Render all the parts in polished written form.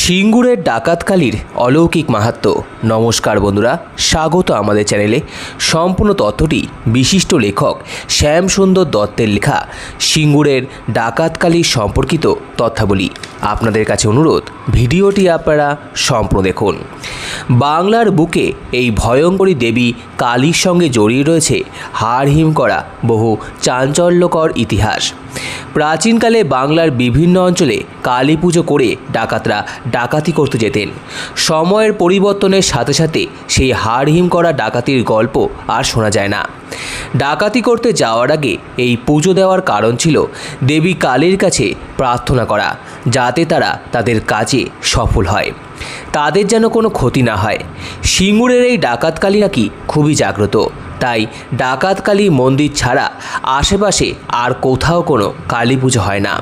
সিঙ্গুরের ডাকাতকালীর অলৌকিক মাহাত্ম্য। নমস্কার বন্ধুরা, স্বাগত আমাদের চ্যানেলে। সম্পূর্ণ তথ্যটি বিশিষ্ট লেখক শ্যামসুন্দর দত্তের লেখা সিঙ্গুরের ডাকাতকালীর সম্পর্কিত তথ্যাবলী। আপনাদের কাছে অনুরোধ, ভিডিওটি আপনারা সম্পূর্ণ দেখুন। বাংলার বুকে এই ভয়ঙ্করী দেবী কালীর সঙ্গে জড়িয়ে রয়েছে হাড়হিম করা বহু চাঞ্চল্যকর ইতিহাস। প্রাচীনকালে বাংলার বিভিন্ন অঞ্চলে কালী পুজো করে ডাকাতরা ডাকাতি করতে যেতেন। সময়ের পরিবর্তনের সাথে সাথে সেই হাড়হিম করা ডাকাতির গল্প আর শোনা যায় না। ডাকাতি করতে যাওয়ার আগে এই পুজো দেওয়ার কারণ ছিল দেবী কালীর কাছে প্রার্থনা করা, যাতে তারা তাদের কাজে সফল হয়, তাদের যেন কোনো ক্ষতি না হয়। সিঙ্গুরের এই ডাকাতকালী নাকি খুবই জাগ্রত, তাই ডাকাতকালী মন্দির ছাড়া আশেপাশে আর কোথাও কোনো কালী পুজো হয় না।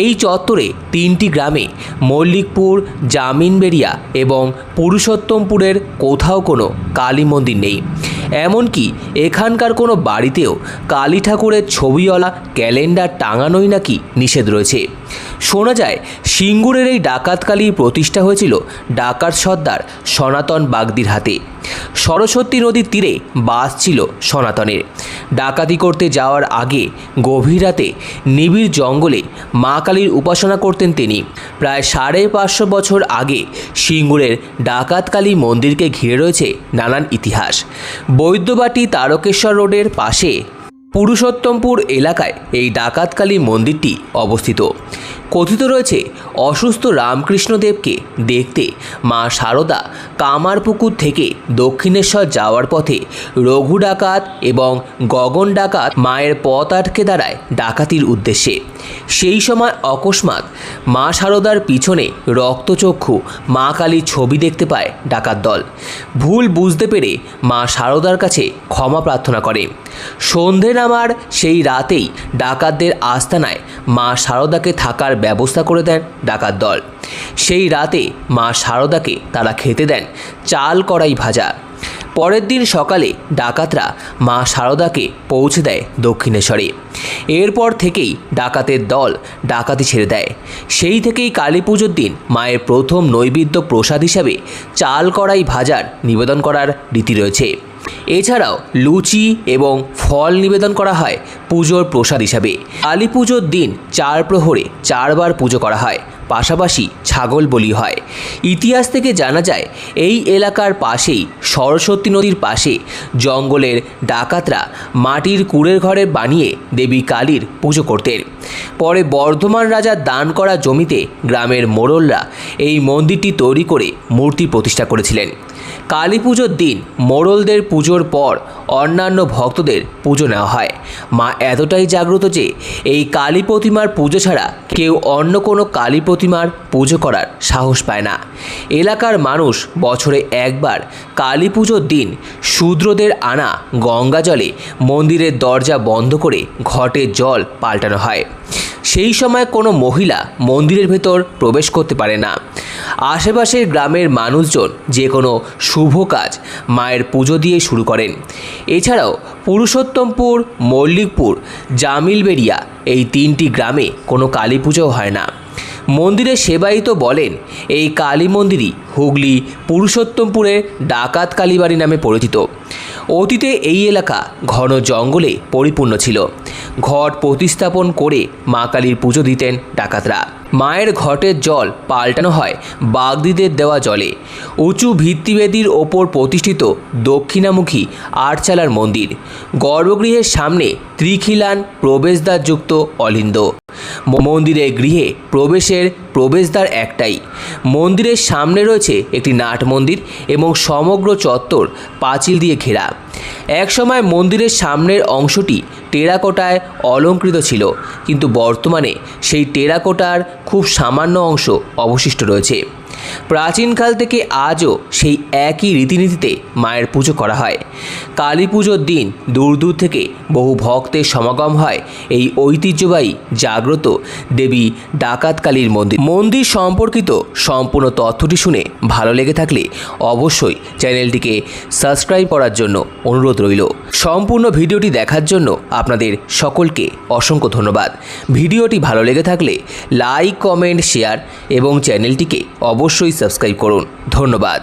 এই চত্বরে তিনটি গ্রামে মল্লিকপুর, জামিনবেড়িয়া এবং পুরুষোত্তমপুরের কোথাও কোনো কালী মন্দির নেই। এমনকি এখানকার কোনো বাড়িতেও কালী ঠাকুরের ছবিওয়ালা ক্যালেন্ডার টাঙানোই নাকি নিষেধ রয়েছে। শোনা যায় সিঙ্গুরের এই ডাকাতকালী প্রতিষ্ঠা হয়েছিল ডাকাত সর্দার সনাতন বাগদির হাতে। সরস্বতী নদীর তীরে বাস ছিল সনাতনের। ডাকাতি করতে যাওয়ার আগে গভীর রাতে নিবিড় জঙ্গলে মা কালীর উপাসনা করতেন তিনি। প্রায় 550 বছর আগে সিঙ্গুরের ডাকাতকালী মন্দিরকে ঘিরে রয়েছে নানান ইতিহাস। বৈদ্যবাটি তারকেশ্বর রোডের পাশে পুরুষোত্তমপুর এলাকায় এই ডাকাতকালী মন্দিরটি অবস্থিত। কথিত রয়েছে অসুস্থ রামকৃষ্ণদেবকে দেখতে মা শারদা কামারপুকুর থেকে দক্ষিণেশ্বর যাওয়ার পথে রঘু ডাকাত এবং গগন ডাকাত মায়ের পথ আটকে দাঁড়ায় ডাকাতির উদ্দেশ্যে। সেই সময় অকস্মাৎ মা শারদার পিছনে রক্তচক্ষু মা কালীর ছবি দেখতে পায় ডাকাত দল। ভুল বুঝতে পেরে মা শারদার কাছে ক্ষমা প্রার্থনা করে। সন্ধে নামার সেই রাতেই ডাকাতদের আস্তানায় মা শারদাকে থাকার ব্যবস্থা করে দেন ডাকাত দল। সেই রাতে মা শারদাকে তারা খেতে দেন চাল কড়াই ভাজা। পরের দিন সকালে ডাকাতরা মা শারদাকে পৌঁছে দেয় দক্ষিণেশ্বরে। এরপর থেকেই ডাকাতের দল ডাকাতি ছেড়ে দেয়। সেই থেকেই কালী পুজোর দিন মায়ের প্রথম নৈবেদ্য প্রসাদ হিসাবে চাল কড়াই ভাজার নিবেদন করার রীতি রয়েছে। এছাড়াও লুচি এবং ফল নিবেদন করা হয় পুজোর প্রসাদ হিসাবে। কালী পুজোর দিন 4 প্রহরে 4 বার পুজো করা হয়, পাশাপাশি ছাগল বলি হয়। ইতিহাস থেকে জানা যায় এই এলাকার পাশেই সরস্বতী নদীর পাশে জঙ্গলের ডাকাতরা মাটির কুড়ের ঘরে বানিয়ে দেবী কালীর পুজো করতেন। পরে বর্ধমান রাজার দান করা জমিতে গ্রামের মোড়লরা এই মন্দিরটি তৈরি করে মূর্তি প্রতিষ্ঠা করেছিলেন। কালী পুজোর দিন মোড়লদের পুজোর পর অন্যান্য ভক্তদের পুজো নেওয়া হয়। মা এতটাই জাগ্রত যে এই কালী প্রতিমার পুজো ছাড়া কেউ অন্য কোনো কালী প্রতিমার পুজো করার সাহস পায় না। এলাকার মানুষ বছরে একবার কালী পুজোর দিন শূদ্রদের আনা গঙ্গা জলে মন্দিরের দরজা বন্ধ করে ঘটের জল পাল্টানো হয়। সেই সময় কোনো মহিলা মন্দিরের ভেতর প্রবেশ করতে পারে না। আশেপাশের গ্রামের মানুষজন যে কোনো শুভ কাজ মায়ের পুজো দিয়ে শুরু করেন। এছাড়াও পুরুষোত্তমপুর, মল্লিকপুর, জামিলবেড়িয়া এই 3টি গ্রামে কোনো কালী পুজো হয় না। মন্দিরের সেবায়িত বলেন এই কালী মন্দিরই হুগলি পুরুষোত্তমপুরের ডাকাত কালীবাড়ি নামে পরিচিত। অতীতে এই এলাকা ঘন জঙ্গলে পরিপূর্ণ ছিল। ঘট প্রতিস্থাপন করে মা কালীর পুজো দিতেন ডাকাতরা। মায়ের ঘটের জল পাল্টানো হয় বাগদিদের দেওয়া জলে। উঁচু ভিত্তিবেদির ওপর প্রতিষ্ঠিত দক্ষিণামুখী আটচালার মন্দির। গর্ভগৃহের সামনে ত্রিখিলান প্রবেশদ্বারযুক্ত অলিন্দ। মন্দিরের গৃহে প্রবেশের প্রবেশদ্বার একটাই। মন্দিরের সামনে রয়েছে একটি নাট মন্দির এবং সমগ্র চত্বর পাঁচিল দিয়ে ঘেরা। একসময় মন্দিরের সামনের অংশটি টেরাকোটায় অলঙ্কৃত ছিল, কিন্তু বর্তমানে সেই টেরাকোটার খুব সামান্য অংশ অবশিষ্ট রয়েছে। প্রাচীনকাল থেকে আজও সেই একই রীতিনীতিতে মায়ের পুজো করা হয়। কালী পুজোর দিন দূর দূর থেকে বহু ভক্তের সমাগম হয় এই ঐতিহ্যবাহী জাগ্রত দেবী ডাকাত কালীর মন্দির সম্পর্কিত সম্পূর্ণ তথ্যটি শুনে ভালো লেগে থাকলে অবশ্যই চ্যানেলটিকে সাবস্ক্রাইব করার জন্য অনুরোধ রইল। সম্পূর্ণ ভিডিওটি দেখার জন্য আপনাদের সকলকে অসংখ্য ধন্যবাদ। ভিডিওটি ভালো লেগে থাকলে লাইক, কমেন্ট, শেয়ার এবং চ্যানেলটিকে অবশ্যই সাবস্ক্রাইব করুন। ধন্যবাদ।